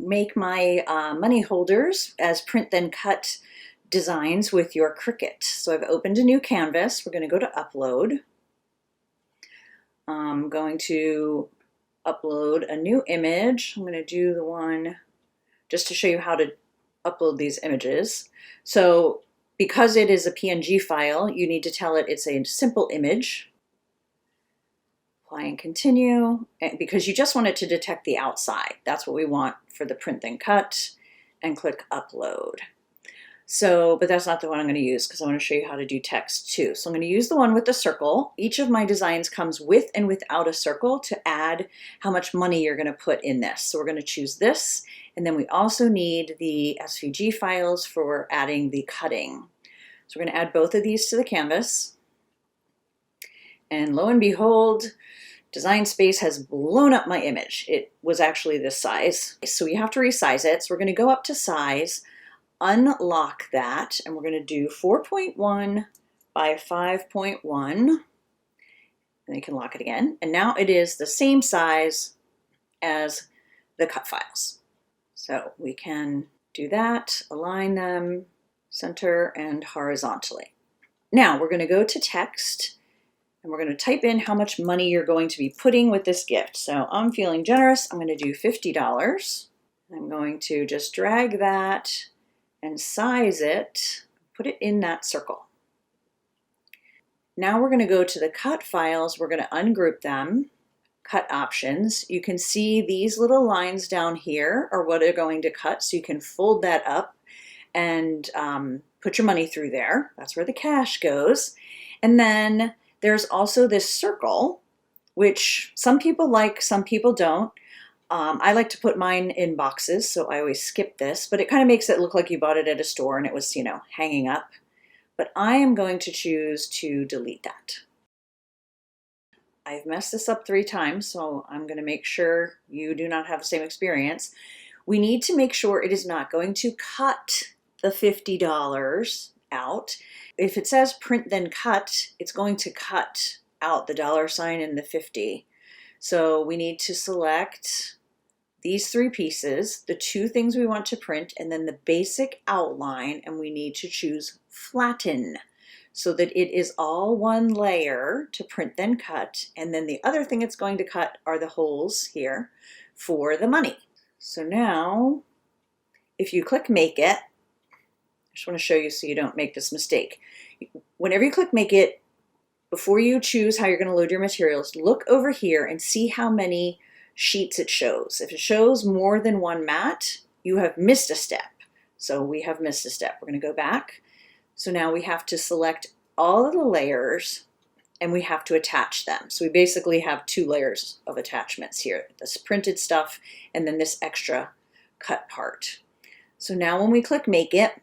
Make my money holders as print then cut designs with your Cricut. So I've opened a new canvas. We're going to go to upload. I'm going to upload a new image. I'm going to do the one just to show you how to upload these images. So because it is a PNG file, you need to tell it it's a simple image. Apply and continue, because you just want it to detect the outside. That's what we want for the print then cut, and click upload. So, but that's not the one I'm going to use because I want to show you how to do text too. So I'm going to use the one with the circle. Each of my designs comes with and without a circle to add how much money you're going to put in this. So we're going to choose this, and then we also need the SVG files for adding the cutting. So we're going to add both of these to the canvas. And lo and behold, DesignSpace has blown up my image. It was actually this size. So you have to resize it. So we're going to go up to size, unlock that, and we're going to do 4.1 by 5.1. And then you can lock it again. And now it is the same size as the cut files. So we can do that, align them, center and horizontally. Now we're going to go to text. And we're going to type in how much money you're going to be putting with this gift. So I'm feeling generous. I'm going to do $50. I'm going to just drag that and size it, put it in that circle. Now we're going to go to the cut files. We're going to ungroup them, cut options. You can see these little lines down here are what are going to cut. So you can fold that up and put your money through there. That's where the cash goes. And then there's also this circle, which some people like, some people don't. I like to put mine in boxes, so I always skip this, but it kind of makes it look like you bought it at a store and it was, hanging up. But I am going to choose to delete that. I've messed this up 3 times, so I'm going to make sure you do not have the same experience. We need to make sure it is not going to cut the $50 out. If it says print then cut, it's going to cut out the $sign and the 50. So we need to select these 3 pieces, the 2 things we want to print, and then the basic outline, and we need to choose flatten so that it is all one layer to print then cut, and then the other thing it's going to cut are the holes here for the money. So now, if you click Make It, I just want to show you so you don't make this mistake. Whenever you click Make It, before you choose how you're going to load your materials, look over here and see how many sheets it shows. If it shows more than 1 mat, you have missed a step. So we have missed a step. We're going to go back. So now we have to select all of the layers and we have to attach them. So we basically have 2 layers of attachments here. This printed stuff and then this extra cut part. So now when we click Make It,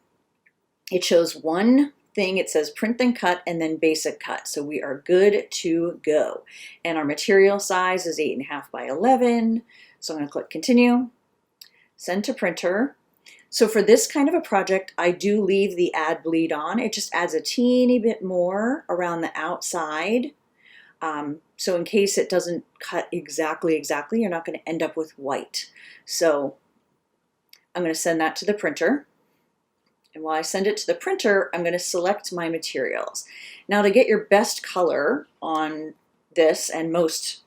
it shows one thing. It says print then cut and then basic cut. So we are good to go. And our material size is 8.5 by 11. So I'm going to click continue, send to printer. So for this kind of a project, I do leave the add bleed on. It just adds a teeny bit more around the outside. So in case it doesn't cut exactly, you're not going to end up with white. So I'm going to send that to the printer. And while I send it to the printer, I'm going to select my materials. Now to get your best color on this and most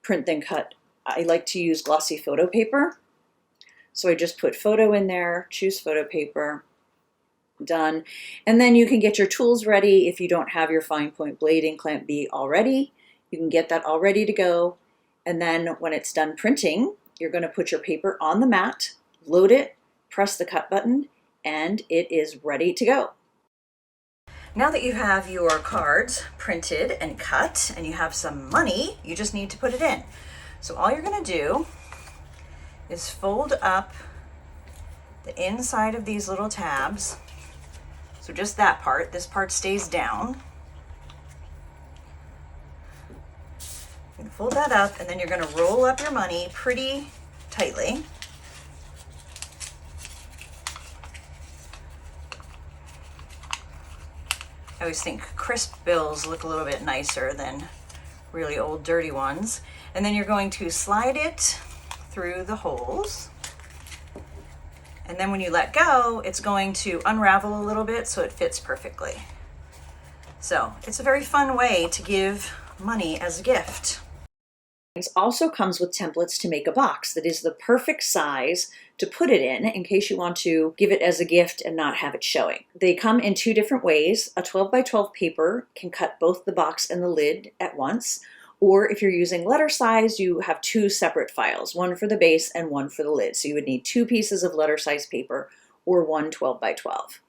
print then cut, I like to use glossy photo paper. So I just put photo in there, choose photo paper, done. And then you can get your tools ready. If you don't have your fine point blade and clamp B already, you can get that all ready to go. And then when it's done printing, you're going to put your paper on the mat, load it, press the cut button, and it is ready to go. Now that you have your cards printed and cut and you have some money, you just need to put it in. So all you're going to do is fold up the inside of these little tabs. So just that part, this part stays down. You can fold that up and then you're going to roll up your money pretty tightly. I always think crisp bills look a little bit nicer than really old dirty ones. And then you're going to slide it through the holes. And then when you let go, it's going to unravel a little bit so it fits perfectly. So it's a very fun way to give money as a gift. It also comes with templates to make a box that is the perfect size to put it in case you want to give it as a gift and not have it showing. They come in two different ways. A 12 by 12 paper can cut both the box and the lid at once. Or if you're using letter size, you have two separate files, one for the base and one for the lid. So you would need two pieces of letter size paper or one 12 by 12.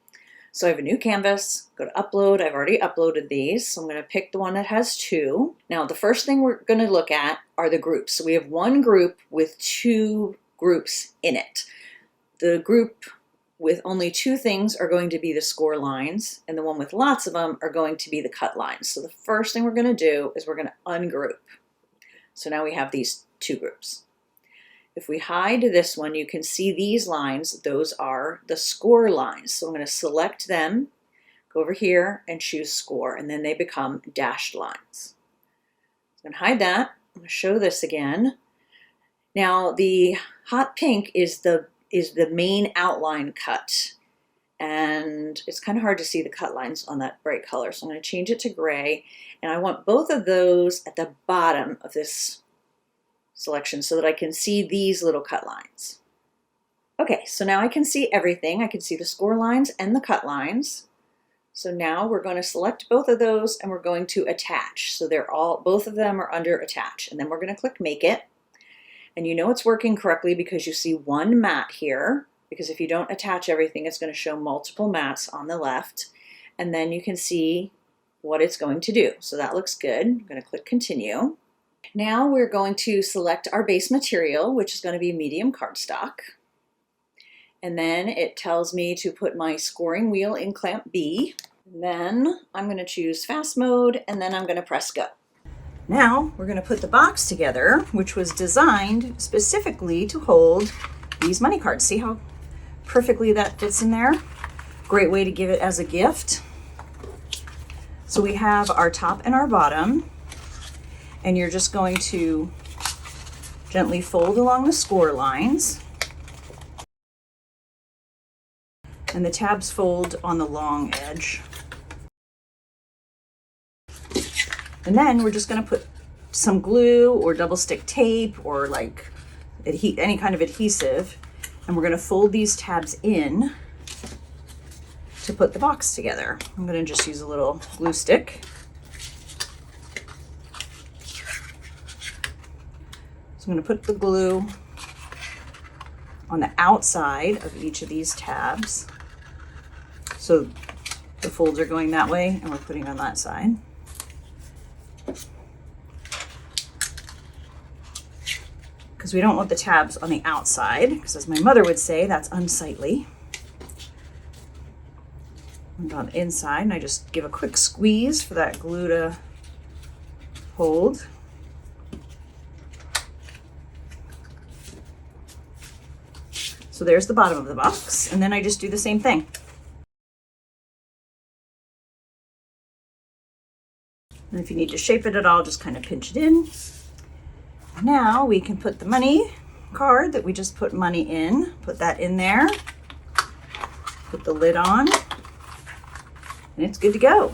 So I have a new canvas, go to upload. I've already uploaded these. So I'm going to pick the one that has two. Now the first thing we're going to look at are the groups. So we have one group with two groups in it. The group with only two things are going to be the score lines, and the one with lots of them are going to be the cut lines. So the first thing we're going to do is we're going to ungroup. So now we have these two groups. If we hide this one, you can see these lines. Those are the score lines. So I'm going to select them, go over here and choose score, and then they become dashed lines. So I'm going to hide that. I'm going to show this again. Now the hot pink is the main outline cut, and it's kind of hard to see the cut lines on that bright color. So I'm going to change it to gray, and I want both of those at the bottom of this selection so that I can see these little cut lines. Okay, so now I can see everything. I can see the score lines and the cut lines. So now we're going to select both of those and we're going to attach. So both of them are under attach, and then we're going to click make it. And you know it's working correctly because you see one mat here, because if you don't attach everything, it's going to show multiple mats on the left. And then you can see what it's going to do. So that looks good. I'm going to click continue. Now we're going to select our base material, which is going to be medium cardstock. And then it tells me to put my scoring wheel in clamp B. And then I'm going to choose fast mode, and then I'm going to press go. Now we're going to put the box together, which was designed specifically to hold these money cards. See how perfectly that fits in there? Great way to give it as a gift. So we have our top and our bottom, and you're just going to gently fold along the score lines. And the tabs fold on the long edge. And then we're just going to put some glue or double stick tape or like any kind of adhesive, and we're going to fold these tabs in to put the box together. I'm going to just use a little glue stick. So I'm going to put the glue on the outside of each of these tabs. So the folds are going that way and we're putting on that side. Because we don't want the tabs on the outside, because as my mother would say, that's unsightly. And on the inside, and I just give a quick squeeze for that glue to hold. So there's the bottom of the box, and then I just do the same thing. And if you need to shape it at all, just kind of pinch it in. Now we can put the money card that we just put money in, put that in there, put the lid on, and it's good to go.